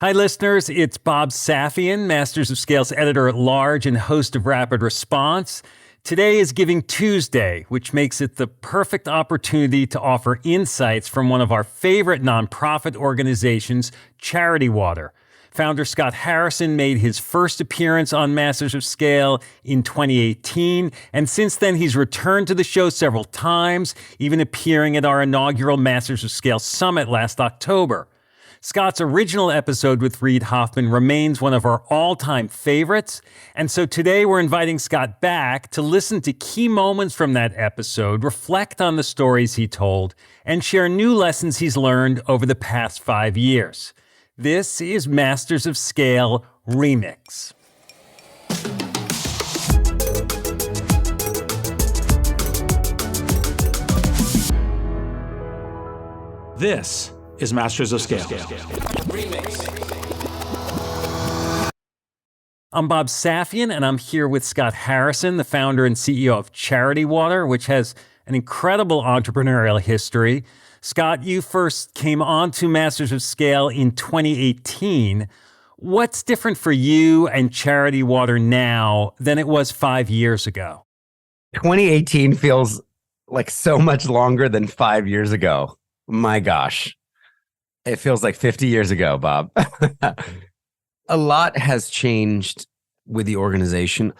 Hi, listeners. It's Bob Safian, Masters of Scale's editor-at-large and host of Rapid Response. Today is Giving Tuesday, which makes it the perfect opportunity to offer insights from one of our favorite nonprofit organizations, Charity Water. Founder Scott Harrison made his first appearance on Masters of Scale in 2018, and since then he's returned to the show several times, even appearing at our inaugural Masters of Scale Summit last October. Scott's original episode with Reid Hoffman remains one of our all-time favorites, and so today we're inviting Scott back to listen to key moments from that episode, reflect on the stories he told, and share new lessons he's learned over the past 5 years. This is Masters of Scale Remix. This is Masters of Scale. I'm Bob Safian, and I'm here with Scott Harrison, the founder and CEO of Charity Water, which has an incredible entrepreneurial history. Scott, you first came on to Masters of Scale in 2018. What's different for you and Charity Water now than it was 5 years ago? 2018 feels like so much longer than 5 years ago. My gosh. It feels like 50 years ago, Bob. A lot has changed with the organization.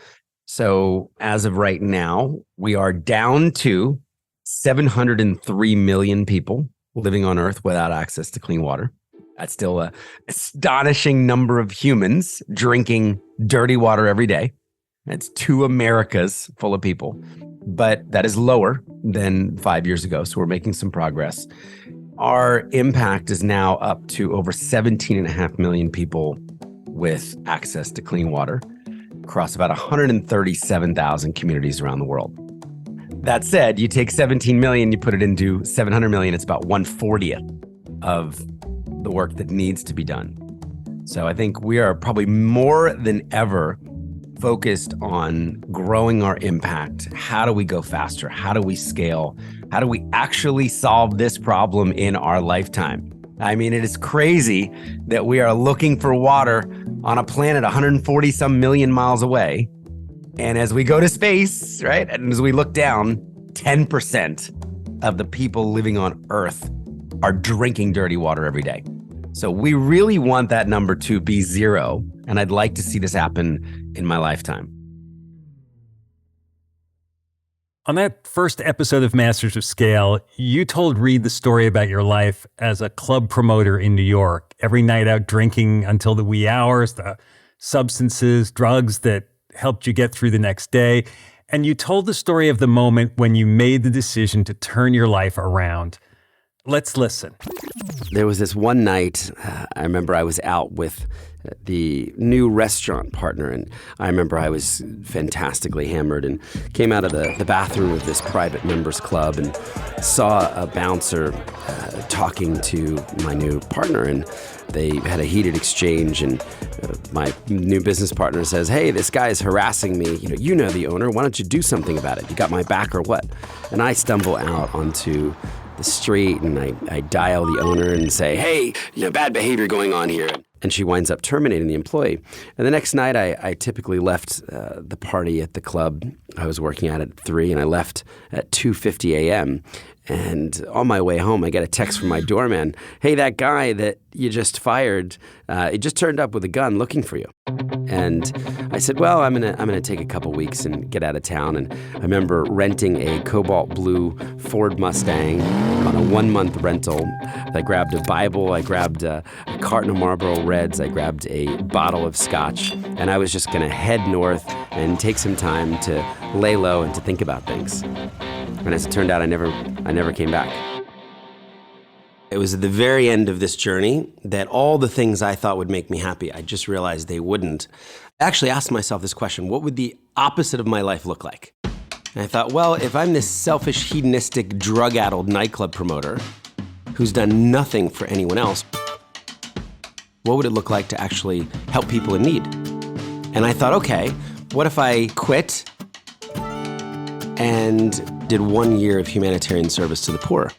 So as of right now, we are down to 703 million people living on Earth without access to clean water. That's still an astonishing number of humans drinking dirty water every day. It's 2 Americas full of people, but that is lower than 5 years ago. So we're making some progress. Our impact is now up to over 17.5 million people with access to clean water across about 137,000 communities around the world. That said, you take 17 million, you put it into 700 million, it's about 1/40th of the work that needs to be done. So I think we are probably more than ever focused on growing our impact. How do we go faster? How do we scale? How do we actually solve this problem in our lifetime? I mean, it is crazy that we are looking for water on a planet 140 some million miles away. And as we go to space, right, and as we look down, 10% of the people living on Earth are drinking dirty water every day. So we really want that number to be 0, and I'd like to see this happen in my lifetime. On that first episode of Masters of Scale, you told Reid the story about your life as a club promoter in New York, every night out drinking until the wee hours, the substances, drugs that helped you get through the next day. And you told the story of the moment when you made the decision to turn your life around. Let's listen. There was this one night, I remember I was out with the new restaurant partner, and I remember I was fantastically hammered and came out of the bathroom of this private members club and saw a bouncer talking to my new partner, and they had a heated exchange, and my new business partner says, "Hey, this guy is harassing me. You know the owner. Why don't you do something about it? You got my back or what?" And I stumble out onto the street and I dial the owner and say, "Hey, bad behavior going on here." And she winds up terminating the employee. And the next night, I typically left the party at the club I was working at 3, and I left at 2:50 a.m. And on my way home, I get a text from my doorman. "Hey, that guy that you just fired, he just turned up with a gun looking for you." And I said, "Well, I'm gonna take a couple weeks and get out of town." And I remember renting a cobalt blue Ford Mustang on a 1-month rental. I grabbed a Bible, I grabbed a carton of Marlboro Reds, I grabbed a bottle of scotch, and I was just gonna head north and take some time to lay low and to think about things. And as it turned out, I never came back. It was at the very end of this journey that all the things I thought would make me happy, I just realized they wouldn't. I actually asked myself this question: what would the opposite of my life look like? And I thought, well, if I'm this selfish, hedonistic, drug-addled nightclub promoter who's done nothing for anyone else, what would it look like to actually help people in need? And I thought, okay, what if I quit and did 1 year of humanitarian service to the poor?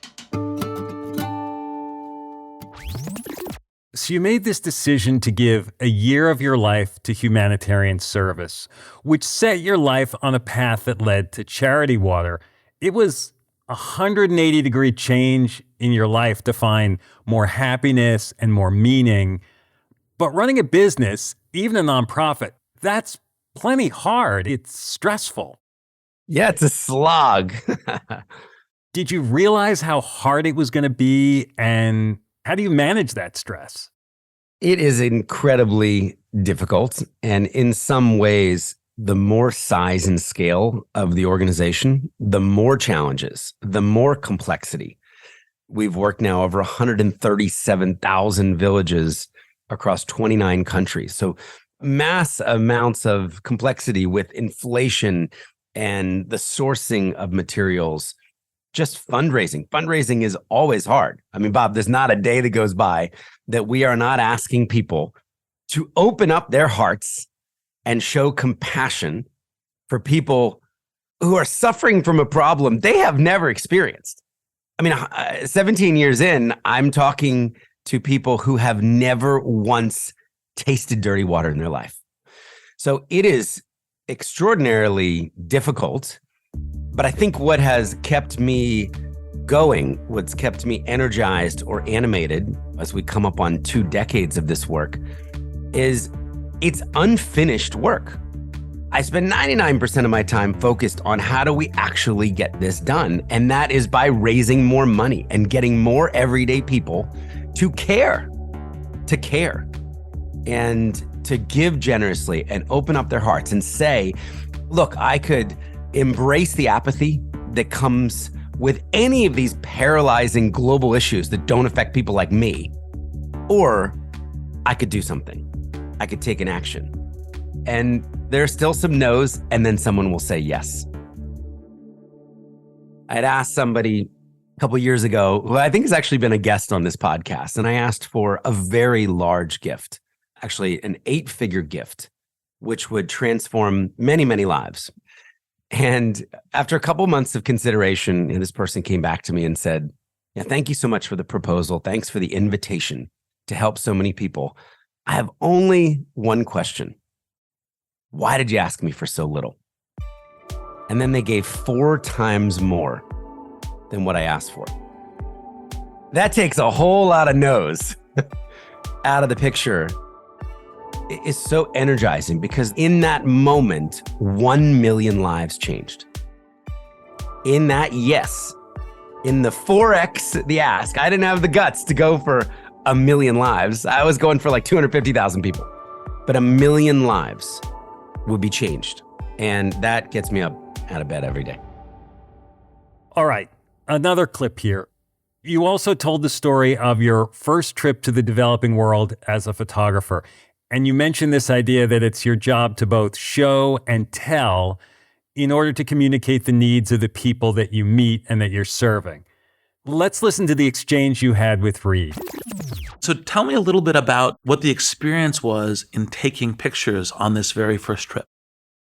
So you made this decision to give a year of your life to humanitarian service, which set your life on a path that led to Charity Water. It was a 180-degree change in your life to find more happiness and more meaning. But running a business, even a nonprofit, that's plenty hard. It's stressful. Yeah, it's a slog. Did you realize how hard it was going to be, and how do you manage that stress? It is incredibly difficult. And in some ways, the more size and scale of the organization, the more challenges, the more complexity. We've worked now over 137,000 villages across 29 countries. So mass amounts of complexity with inflation and the sourcing of materials. Just fundraising. Fundraising is always hard. I mean, Bob, there's not a day that goes by that we are not asking people to open up their hearts and show compassion for people who are suffering from a problem they have never experienced. I mean, 17 years in, I'm talking to people who have never once tasted dirty water in their life. So it is extraordinarily difficult. But I think what has kept me going, what's kept me energized or animated as we come up on 2 decades of this work, is it's unfinished work. I spend 99% of my time focused on how do we actually get this done? And that is by raising more money and getting more everyday people to care, and to give generously and open up their hearts and say, look, I could embrace the apathy that comes with any of these paralyzing global issues that don't affect people like me, or I could do something. I could take an action. And there's still some no's, and then someone will say yes. I'd asked somebody a couple years ago, who I think has actually been a guest on this podcast, and I asked for a very large gift, actually an 8-figure gift, which would transform many, many lives. And after a couple months of consideration, this person came back to me and said, yeah, thank you so much for the proposal. Thanks for the invitation to help so many people. I have only one question. Why did you ask me for so little? And then they gave 4 times more than what I asked for. That takes a whole lot of no's out of the picture. It is so energizing because in that moment, 1 million lives changed. In that yes, in the 4x the ask, I didn't have the guts to go for 1 million lives. I was going for like 250,000 people. But 1 million lives would be changed. And that gets me up out of bed every day. All right, another clip here. You also told the story of your first trip to the developing world as a photographer. And you mentioned this idea that it's your job to both show and tell in order to communicate the needs of the people that you meet and that you're serving. Let's listen to the exchange you had with Reid. So tell me a little bit about what the experience was in taking pictures on this very first trip.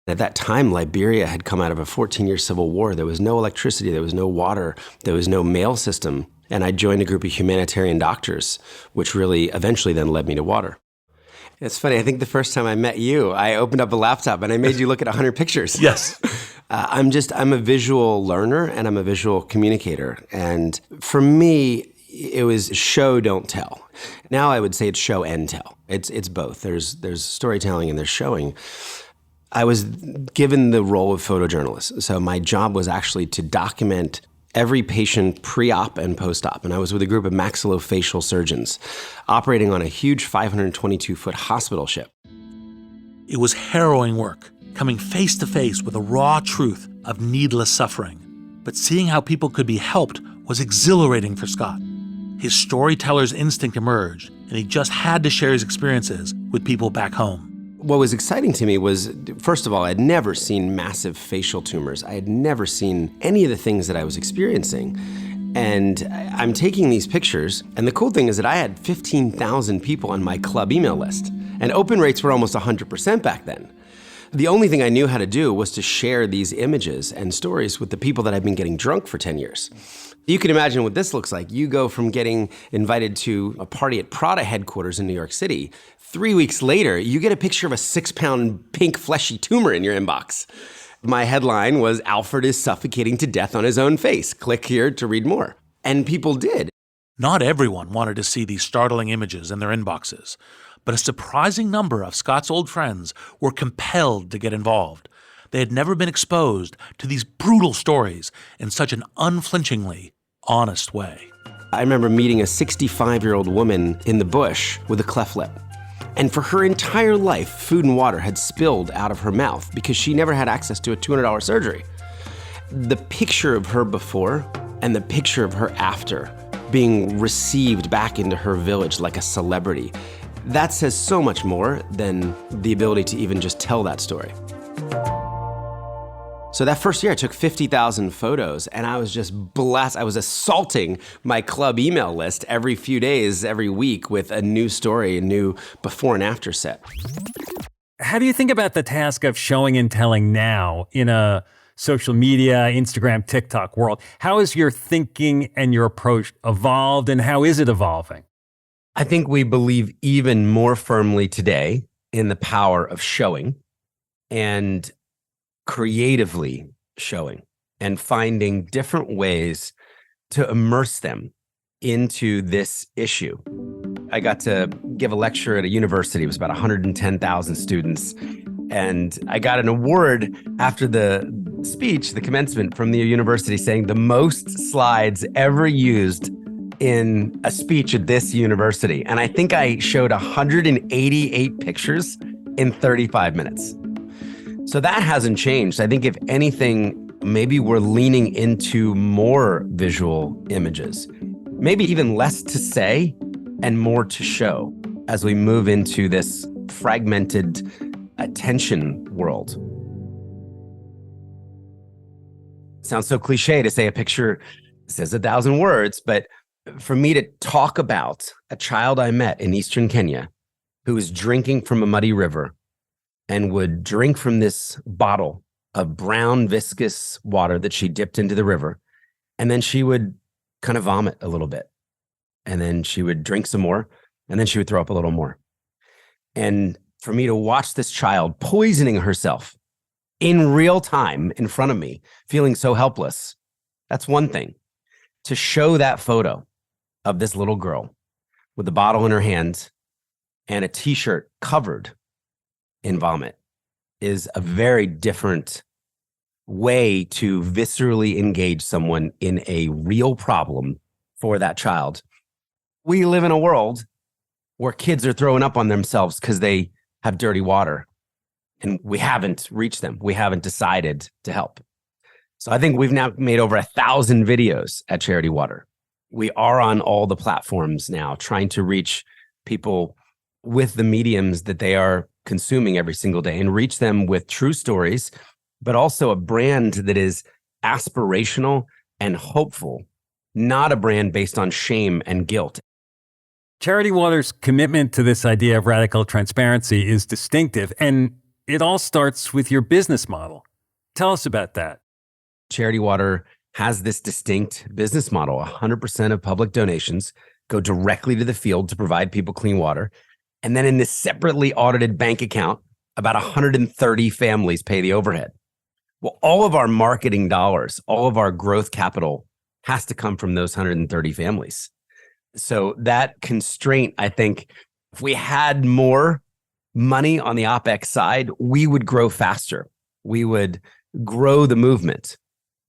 At that time, Liberia had come out of a 14-year civil war. There was no electricity, there was no water, there was no mail system. And I joined a group of humanitarian doctors, which really eventually then led me to water. It's funny, I think the first time I met you, I opened up a laptop and I made you look at 100 pictures. Yes. I'm a visual learner and I'm a visual communicator. And for me, it was show, don't tell. Now I would say it's show and tell. It's both. There's storytelling and there's showing. I was given the role of photojournalist. So my job was actually to document every patient pre-op and post-op. And I was with a group of maxillofacial surgeons operating on a huge 522-foot hospital ship. It was harrowing work, coming face to face with the raw truth of needless suffering. But seeing how people could be helped was exhilarating for Scott. His storyteller's instinct emerged, and he just had to share his experiences with people back home. What was exciting to me was, first of all, I'd never seen massive facial tumors. I had never seen any of the things that I was experiencing. And I'm taking these pictures, and the cool thing is that I had 15,000 people on my club email list, and open rates were almost 100% back then. The only thing I knew how to do was to share these images and stories with the people that I've been getting drunk for 10 years. You can imagine what this looks like. You go from getting invited to a party at Prada headquarters in New York City. 3 weeks later, you get a picture of a 6-pound pink fleshy tumor in your inbox. My headline was, "Alfred is suffocating to death on his own face. Click here to read more." And people did. Not everyone wanted to see these startling images in their inboxes, but a surprising number of Scott's old friends were compelled to get involved. They had never been exposed to these brutal stories in such an unflinchingly honest way. I remember meeting a 65-year-old woman in the bush with a cleft lip. And for her entire life, food and water had spilled out of her mouth because she never had access to a $200 surgery. The picture of her before and the picture of her after being received back into her village like a celebrity, that says so much more than the ability to even just tell that story. So that first year I took 50,000 photos and I was just blessed. I was assaulting my club email list every few days, every week with a new story, a new before and after set. How do you think about the task of showing and telling now in a social media, Instagram, TikTok world? How has your thinking and your approach evolved, and how is it evolving? I think we believe even more firmly today in the power of showing and creatively showing and finding different ways to immerse them into this issue. I got to give a lecture at a university. It was about 110,000 students. And I got an award after the speech, the commencement from the university, saying the most slides ever used in a speech at this university. And I think I showed 188 pictures in 35 minutes. So that hasn't changed. I think if anything, maybe we're leaning into more visual images, maybe even less to say and more to show as we move into this fragmented attention world. Sounds so cliche to say a picture says 1,000 words, but for me to talk about a child I met in Eastern Kenya who was drinking from a muddy river and would drink from this bottle of brown, viscous water that she dipped into the river. And then she would kind of vomit a little bit. And then she would drink some more. And then she would throw up a little more. And for me to watch this child poisoning herself in real time in front of me, feeling so helpless, that's one thing. To show that photo of this little girl with the bottle in her hand and a t-shirt covered in vomit is a very different way to viscerally engage someone in a real problem for that child. We live in a world where kids are throwing up on themselves because they have dirty water, and we haven't reached them. We haven't decided to help. So I think we've now made over 1,000 videos at Charity Water. We are on all the platforms now, trying to reach people with the mediums that they are consuming every single day and reach them with true stories, but also a brand that is aspirational and hopeful, not a brand based on shame and guilt. Charity Water's commitment to this idea of radical transparency is distinctive, and it all starts with your business model. Tell us about that. Charity Water has this distinct business model. 100% of public donations go directly to the field to provide people clean water. And then in this separately audited bank account, about 130 families pay the overhead. Well, all of our marketing dollars, all of our growth capital has to come from those 130 families. So that constraint, I think, if we had more money on the OpEx side, we would grow faster. We would grow the movement.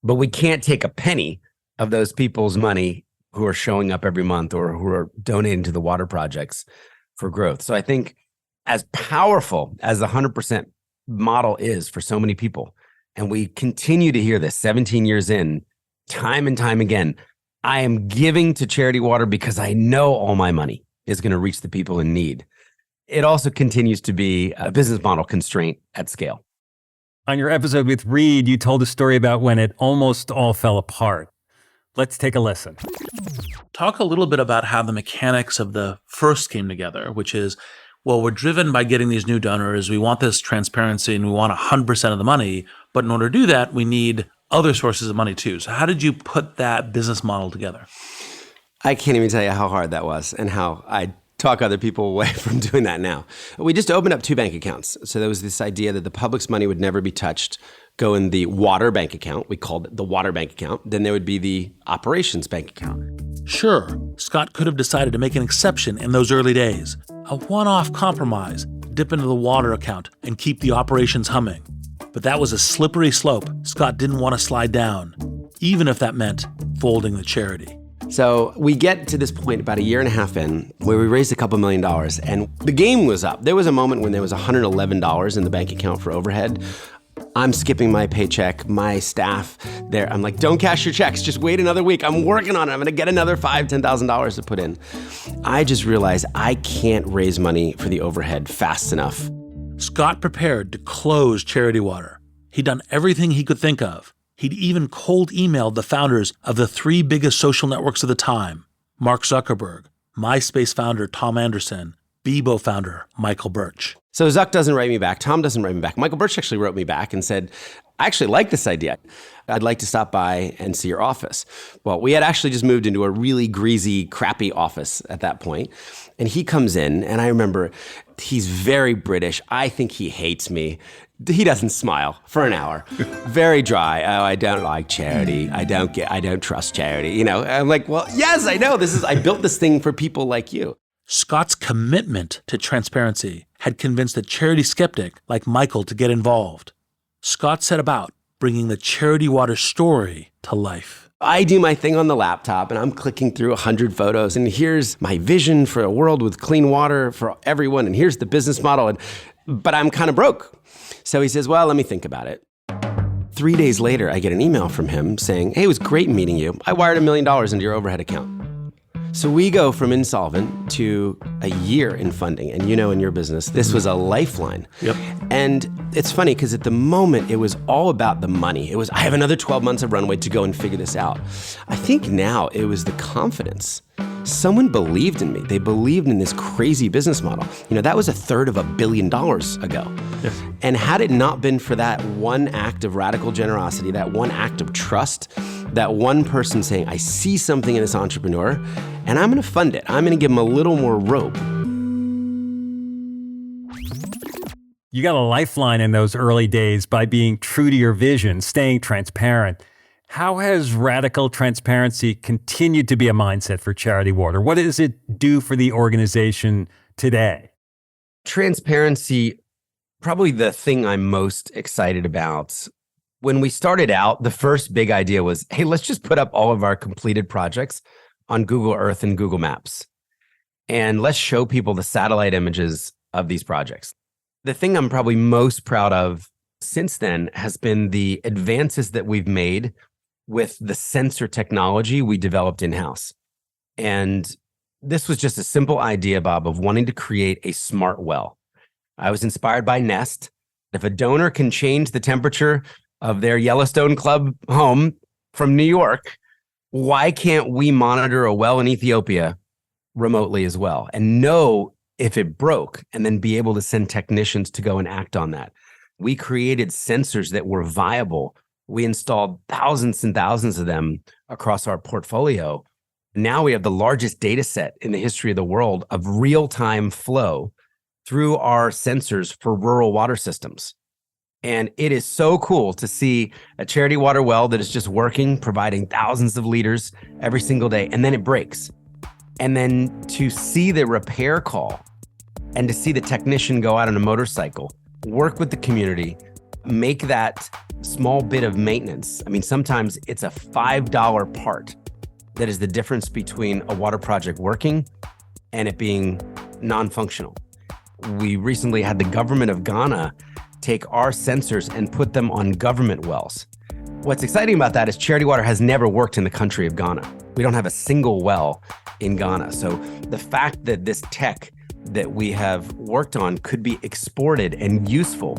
But we can't take a penny of those people's money who are showing up every month or who are donating to the water projects for growth. So I think as powerful as the 100% model is for so many people, and we continue to hear this 17 years in, time and time again, I am giving to Charity Water because I know all my money is going to reach the people in need. It also continues to be a business model constraint at scale. On your episode with Reid, you told a story about when it almost all fell apart. Let's take a listen. Talk a little bit about how the mechanics of the first came together, which is well, we're driven by getting these new donors. We want this transparency and we want 100% of the money. But in order to do that, we need other sources of money too. So how did you put that business model together? I can't even tell you how hard that was and how I talk other people away from doing that now. We just opened up 2 bank accounts. So there was this idea that the public's money would never be touched, go in the water bank account. We called it the water bank account. Then there would be the operations bank account. Sure, Scott could have decided to make an exception in those early days, a one-off compromise, dip into the water account and keep the operations humming. But that was a slippery slope Scott didn't want to slide down, even if that meant folding the charity. So we get to this point about a year and a half in where we raised a couple $1 million and the game was up. There was a moment when there was $111 in the bank account for overhead. I'm skipping my paycheck, my staff there. I'm like, don't cash your checks. Just wait another week. I'm working on it. I'm going to get another $5,000, $10,000 to put in. I just realized I can't raise money for the overhead fast enough. Scott prepared to close Charity Water. He'd done everything he could think of. He'd even cold emailed the founders of the 3 biggest social networks of the time, Mark Zuckerberg, MySpace founder Tom Anderson, Bebo founder Michael Birch. So Zuck doesn't write me back. Tom doesn't write me back. Michael Birch actually wrote me back and said, I actually like this idea. I'd like to stop by and see your office. Well, we had actually just moved into a really greasy, crappy office at that point. And he comes in, and I remember he's very British. I think he hates me. He doesn't smile for an hour. Very dry. Oh, I don't like charity. I don't trust charity. You know, I'm like, well, yes, I know. I built this thing for people like you. Scott's commitment to transparency had convinced a charity skeptic like Michael to get involved. Scott set about bringing the Charity Water story to life. I do my thing on the laptop and I'm clicking through 100 photos and here's my vision for a world with clean water for everyone and here's the business model, but I'm kind of broke. So he says, well, let me think about it. 3 days later, I get an email from him saying, hey, it was great meeting you. I wired $1 million into your overhead account. So we go from insolvent to a year in funding. And you know, in your business, this was a lifeline. Yep. And it's funny because at the moment, it was all about the money. It was, I have another 12 months of runway to go and figure this out. I think now it was the confidence. Someone believed in me. They believed in this crazy business model. You know, that was $1/3 billion ago. Yes. And had it not been for that one act of radical generosity, that one act of trust, that one person saying, I see something in this entrepreneur, and I'm going to fund it. I'm going to give him a little more rope. You got a lifeline in those early days by being true to your vision, staying transparent. How has radical transparency continued to be a mindset for Charity Water? What does it do for the organization today? Transparency, probably the thing I'm most excited about. When we started out, the first big idea was, hey, let's just put up all of our completed projects on Google Earth and Google Maps. And let's show people the satellite images of these projects. The thing I'm probably most proud of since then has been the advances that we've made with the sensor technology we developed in-house. And this was just a simple idea, Bob, of wanting to create a smart well. I was inspired by Nest. If a donor can change the temperature of their Yellowstone Club home from New York, why can't we monitor a well in Ethiopia remotely as well and know if it broke and then be able to send technicians to go and act on that? We created sensors that were viable. We installed thousands and thousands of them across our portfolio. Now we have the largest data set in the history of the world of real-time flow through our sensors for rural water systems. And it is so cool to see a Charity Water well that is just working, providing thousands of liters every single day, and then it breaks. And then to see the repair call and to see the technician go out on a motorcycle, work with the community, make that small bit of maintenance. I mean, sometimes it's a $5 part that is the difference between a water project working and it being non-functional. We recently had the government of Ghana take our sensors and put them on government wells. What's exciting about that is Charity Water has never worked in the country of Ghana. We don't have a single well in Ghana. So the fact that this tech that we have worked on could be exported and useful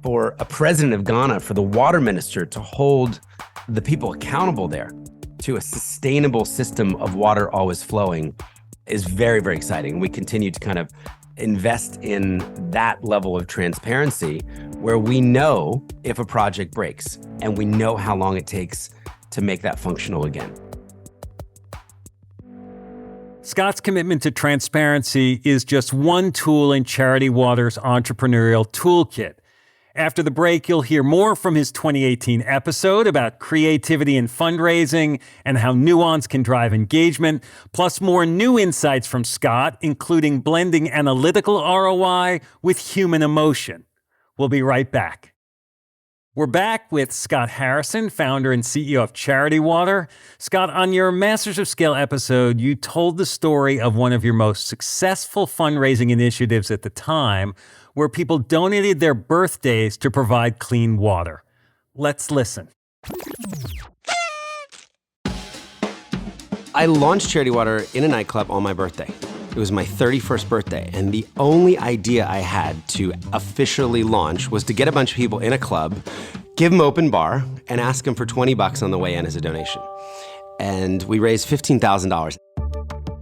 for a president of Ghana, for the water minister to hold the people accountable there to a sustainable system of water always flowing is very, very exciting. We continue to kind of invest in that level of transparency where we know if a project breaks and we know how long it takes to make that functional again. Scott's commitment to transparency is just one tool in Charity Water's entrepreneurial toolkit. After the break, you'll hear more from his 2018 episode about creativity and fundraising and how nuance can drive engagement, plus more new insights from Scott, including blending analytical ROI with human emotion. We'll be right back. We're back with Scott Harrison, founder and CEO of Charity Water. Scott, on your Masters of Scale episode, you told the story of one of your most successful fundraising initiatives at the time, where people donated their birthdays to provide clean water. Let's listen. I launched Charity Water in a nightclub on my birthday. It was my 31st birthday, and the only idea I had to officially launch was to get a bunch of people in a club, give them open bar, and ask them for $20 on the way in as a donation. And we raised $15,000.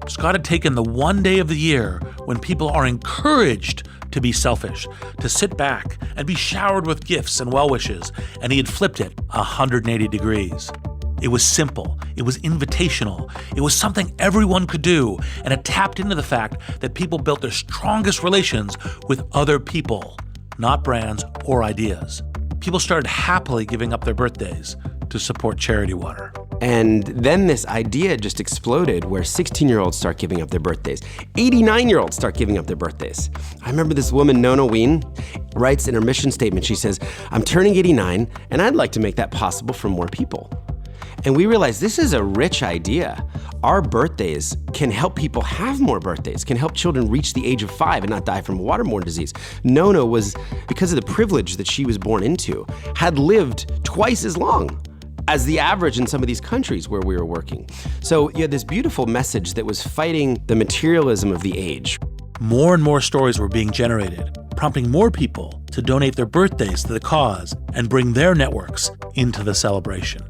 Scott had taken the one day of the year when people are encouraged to be selfish, to sit back and be showered with gifts and well wishes, and he had flipped it 180 degrees. It was simple, it was invitational, it was something everyone could do, and it tapped into the fact that people built their strongest relations with other people, not brands or ideas. People started happily giving up their birthdays to support Charity Water. And then this idea just exploded where 16-year-olds start giving up their birthdays. 89-year-olds start giving up their birthdays. I remember this woman, Nona Ween, writes in her mission statement, she says, "I'm turning 89 and I'd like to make that possible for more people." And we realized this is a rich idea. Our birthdays can help people have more birthdays, can help children reach the age of 5 and not die from waterborne disease. Nona was, because of the privilege that she was born into, had lived twice as long as the average in some of these countries where we were working. So you had this beautiful message that was fighting the materialism of the age. More and more stories were being generated, prompting more people to donate their birthdays to the cause and bring their networks into the celebration.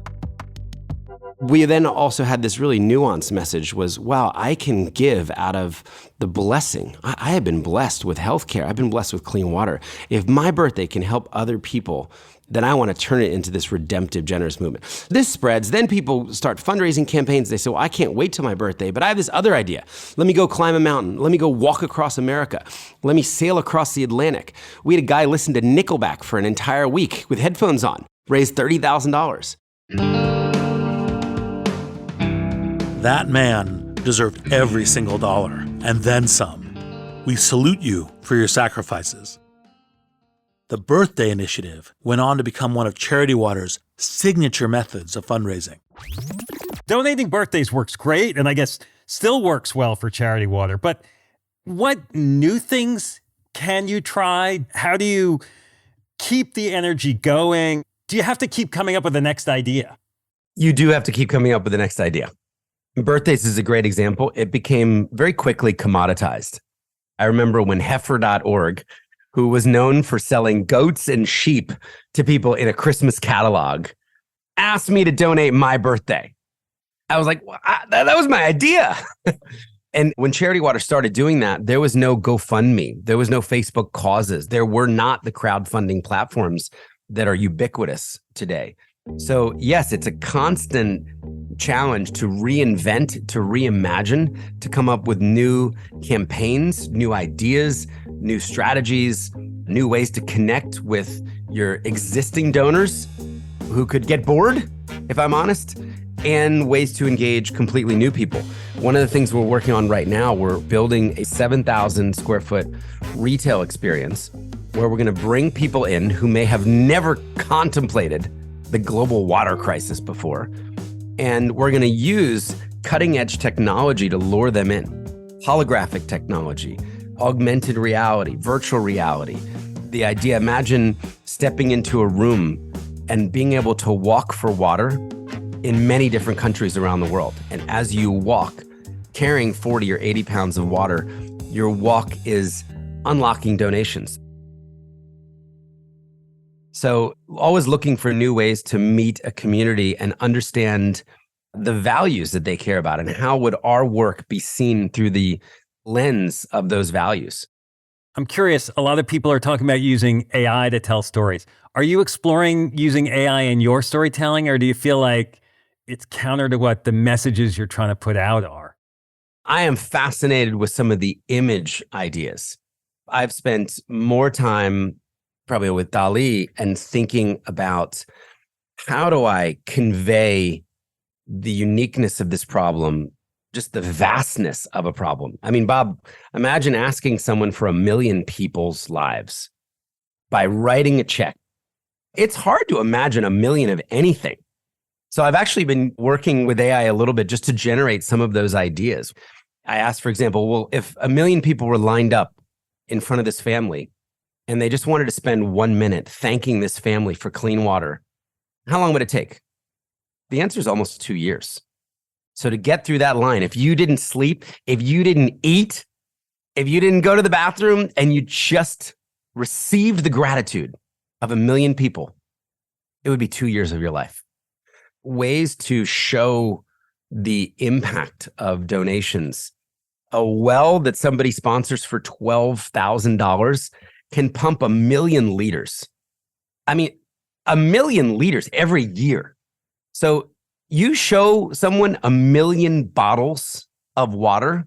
We then also had this really nuanced message was, wow, I can give out of the blessing. I have been blessed with healthcare. I've been blessed with clean water. If my birthday can help other people, then I want to turn it into this redemptive, generous movement. This spreads. Then people start fundraising campaigns. They say, well, I can't wait till my birthday, but I have this other idea. Let me go climb a mountain. Let me go walk across America. Let me sail across the Atlantic. We had a guy listen to Nickelback for an entire week with headphones on, raised $30,000. That man deserved every single dollar, and then some. We salute you for your sacrifices. The Birthday Initiative went on to become one of Charity Water's signature methods of fundraising. Donating birthdays works great, and I guess still works well for Charity Water. But what new things can you try? How do you keep the energy going? Do you have to keep coming up with the next idea? You do have to keep coming up with the next idea. Birthdays is a great example. It became very quickly commoditized. I remember when heifer.org, who was known for selling goats and sheep to people in a Christmas catalog, asked me to donate my birthday. I was like, well, that was my idea. And when Charity Water started doing that, there was no GoFundMe. There was no Facebook causes. There were not the crowdfunding platforms that are ubiquitous today. So yes, it's a constant challenge to reinvent, to reimagine, to come up with new campaigns, new ideas, new strategies, new ways to connect with your existing donors who could get bored, if I'm honest, and ways to engage completely new people. One of the things we're working on right now, we're building a 7,000 square foot retail experience where we're going to bring people in who may have never contemplated the global water crisis before. And we're going to use cutting edge technology to lure them in. Holographic technology, augmented reality, virtual reality. The idea, imagine stepping into a room and being able to walk for water in many different countries around the world. And as you walk, carrying 40 or 80 pounds of water, your walk is unlocking donations. So always looking for new ways to meet a community and understand the values that they care about and how would our work be seen through the lens of those values. I'm curious, a lot of people are talking about using AI to tell stories. Are you exploring using AI in your storytelling, or do you feel like it's counter to what the messages you're trying to put out are? I am fascinated with some of the image ideas. I've spent more time probably with Dali and thinking about how do I convey the uniqueness of this problem, just the vastness of a problem. I mean, Bob, imagine asking someone for 1 million people's lives by writing a check. It's hard to imagine 1 million of anything. So I've actually been working with AI a little bit just to generate some of those ideas. I asked, for example, well, if 1 million people were lined up in front of this family and they just wanted to spend 1 minute thanking this family for clean water, how long would it take? The answer is almost 2 years. So to get through that line, if you didn't sleep, if you didn't eat, if you didn't go to the bathroom, and you just received the gratitude of 1 million people, it would be 2 years of your life. Ways to show the impact of donations. A well that somebody sponsors for $12,000 can pump 1 million liters. I mean, 1 million liters every year. So you show someone 1 million bottles of water,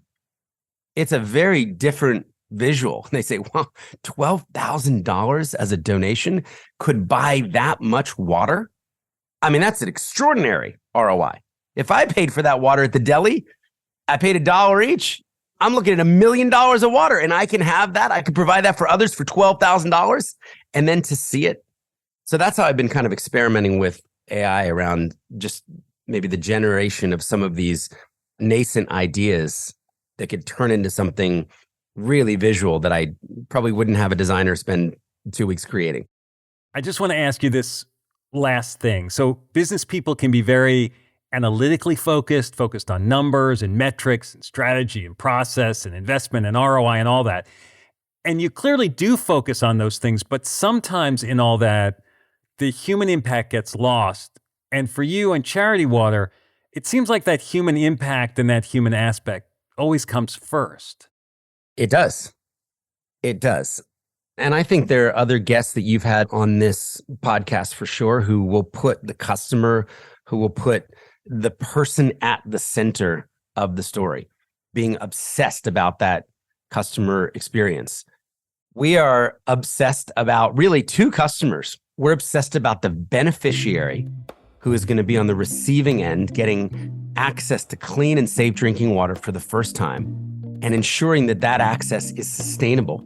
it's a very different visual. They say, wow, $12,000 as a donation could buy that much water? I mean, that's an extraordinary ROI. If I paid for that water at the deli, I paid $1 each. I'm looking at $1 million of water, and I can have that. I can provide that for others for $12,000, and then to see it. So that's how I've been kind of experimenting with AI around just maybe the generation of some of these nascent ideas that could turn into something really visual that I probably wouldn't have a designer spend 2 weeks creating. I just want to ask you this last thing. So business people can be very analytically focused on numbers and metrics and strategy and process and investment and ROI and all that. And you clearly do focus on those things, but sometimes in all that, the human impact gets lost. And for you and Charity Water, it seems like that human impact and that human aspect always comes first. It does. It does. And I think there are other guests that you've had on this podcast for sure who will put the customer, who will put the person at the center of the story, being obsessed about that customer experience. We are obsessed about really two customers. We're obsessed about the beneficiary who is going to be on the receiving end, getting access to clean and safe drinking water for the first time, and ensuring that that access is sustainable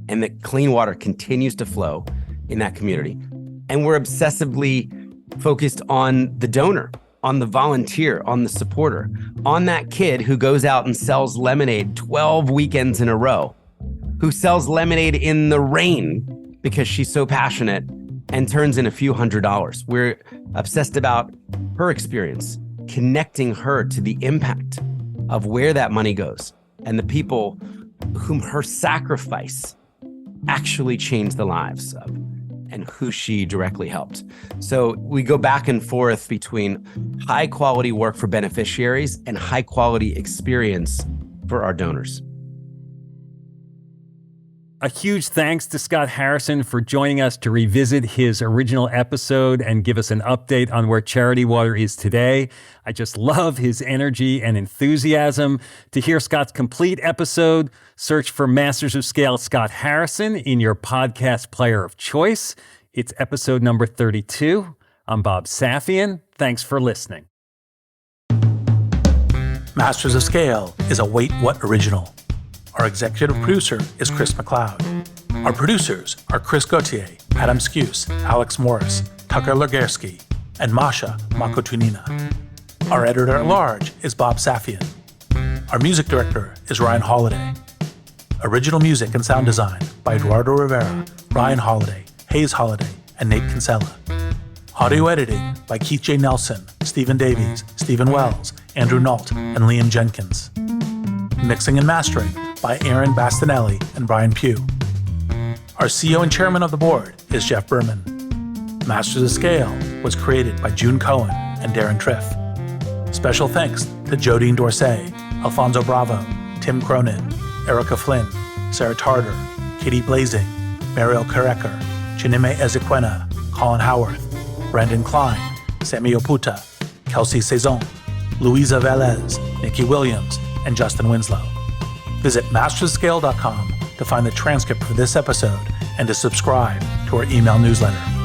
and that clean water continues to flow in that community. And we're obsessively focused on the donor, on the volunteer, on the supporter, on that kid who goes out and sells lemonade 12 weekends in a row, who sells lemonade in the rain because she's so passionate and turns in a few $100s. We're obsessed about her experience, connecting her to the impact of where that money goes and the people whom her sacrifice actually changed the lives of and who she directly helped. So we go back and forth between high quality work for beneficiaries and high quality experience for our donors. A huge thanks to Scott Harrison for joining us to revisit his original episode and give us an update on where Charity Water is today. I just love his energy and enthusiasm. To hear Scott's complete episode, search for Masters of Scale Scott Harrison in your podcast player of choice. It's episode number 32. I'm Bob Safian. Thanks for listening. Masters of Scale is a Wait What original. Our executive producer is Chris McLeod. Our producers are Chris Gauthier, Adam Skuse, Alex Morris, Tucker Legersky, and Masha Makotunina. Our editor-at-large is Bob Safian. Our music director is Ryan Holiday. Original music and sound design by Eduardo Rivera, Ryan Holiday, Hayes Holiday, and Nate Kinsella. Audio editing by Keith J. Nelson, Stephen Davies, Stephen Wells, Andrew Nault, and Liam Jenkins. Mixing and mastering by Aaron Bastinelli and Brian Pugh. Our CEO and chairman of the board is Jeff Berman. Masters of Scale was created by June Cohen and Darren Triff. Special thanks to Jodine Dorsey, Alfonso Bravo, Tim Cronin, Erica Flynn, Sarah Tarter, Katie Blazing, Mariel Kareker, Chineme Ezequena, Colin Howarth, Brandon Klein, Sammy Oputa, Kelsey Saison, Louisa Velez, Nikki Williams, and Justin Winslow. Visit masterscale.com to find the transcript for this episode and to subscribe to our email newsletter.